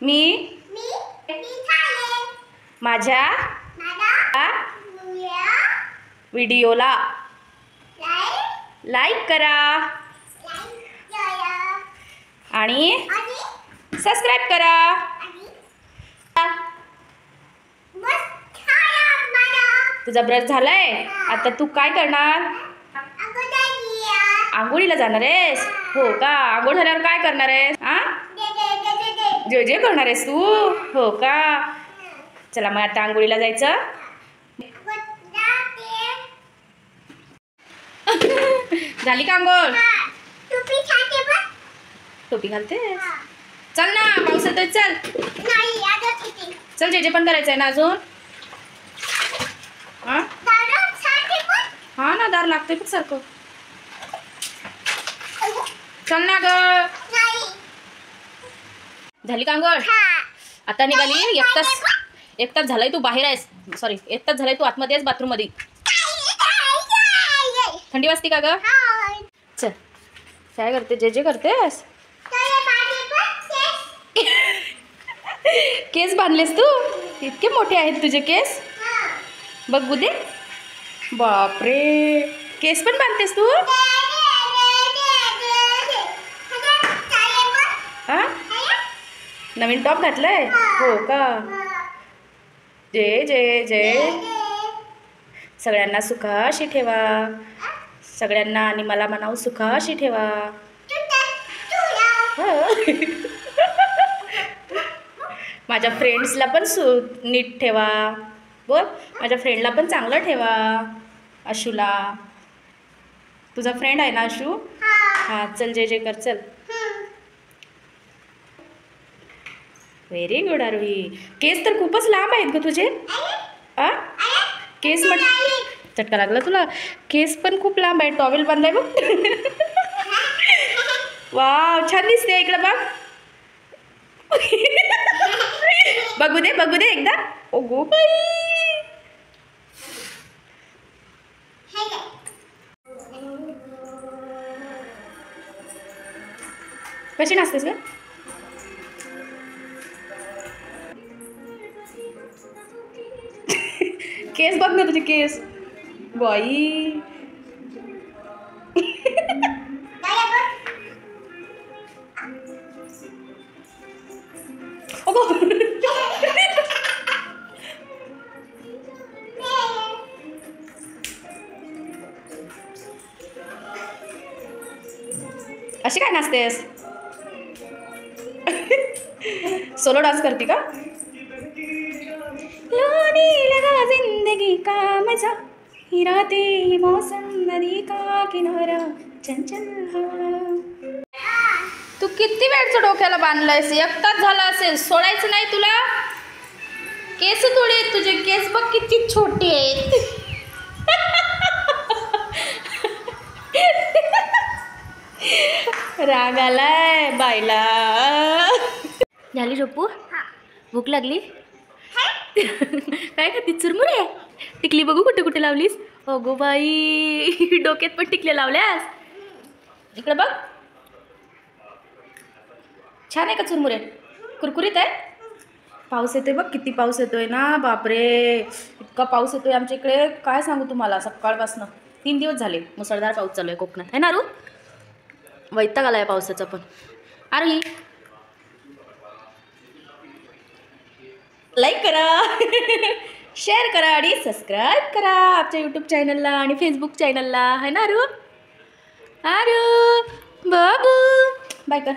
मी माझ्या व्हिडिओला लाईक करा आणि सबस्क्राईब करा. तुझा ब्रश झालाय. आता तू काय करणार? आंघोळीला जाणार आहेस? हो का? आंघोळ झाल्यावर काय करणार आहेस? जे जे करणार आहेस तू? हो का? चला मग आता आंघोळीला जायचं. झाली का आंघोळ? टोपी घालतेस? चल ना, पाऊस येतोय. चल चल, जे जे पण करायचं आहे ना अजून. हा ना, दार लागतोय पण सारखं. चल ना ग. झाली का आंघोळ? आता निघाली. एक तास झालाय तू बाहेर आहेस. सॉरी, 1 तास झालाय तू आतमध्ये आहेस, बाथरूम मध्ये. थंडी वाजते का ग? चल, काय करते? जे जे करतेस? केस बांधलेस तू? इतके मोठे आहेत तुझे केस. बघू दे. बापरे, केस पण बांधतेस तू? हा, नवीन टॉप घातलाय? हो का? जय जय जय. सगळ्यांना सुखाशी ठेवा. सगळ्यांना आणि मला म्हणावं सुखाशी ठेवा. माझ्या फ्रेंड्सला पण नीट ठेवा. बोल, माझ्या फ्रेंडला पण चांगलं ठेवा. अशूला. तुझा फ्रेंड आहे ना अशू? हा, चल जे जे कर. चल. व्हेरी गुड आरोही. केस तर खूपच लांब आहेत ग तुझे. आ, केस चटका लागला तुला? केस पण खूप लांब आहे. टॉवेल बांधलाय बघ. वाव, छान दिसते. इकडे बघ. बघू दे, बघू दे एकदा. ओगो बाई. कशी नाचतेस ग? केस बघ ना तुझे केस. बाई. अशी काय नाचतेस? सोलो डान्स करते का? लोनी लगा जिंदगी का मजा, हिराते मौसम नदी का किनारा, चंचल हवा. तू किती वेळचं डोक्याला बांधलायस? 1 तास झाला असेल. सोडायचं नाही तुला? केस थोडे आहेत तुझे. केस बघ किती छोटे आहेत. राग आलाय बाईला. झाली झोपू? भूक लागली? काय खाती? चुरमुरे? टिकली बघू कुठे कुठे लावलीस. अगो बाई, डोक्यात पण टिकल्या लावल्यास. इकडे बघ. छान आहे का चुरमुरे? कुरकुरीत आहे? पाऊस येतोय बघ. किती पाऊस येतोय ना. बापरे, इतका पाऊस येतोय आमच्या इकडे. काय सांगू तुम्हाला. सकाळपासनं 3 दिवस झाले मुसळधार पाऊस चालू आहे कोकणात. है ना रू? वैताग आलाय पावसाचा पण. अरे लाईक करा, शेअर करा आणि सबस्क्राईब करा आमच्या यूट्यूब चॅनलला आणि फेसबुक चॅनलला. है ना रू? अरू बाबू, बाय कर.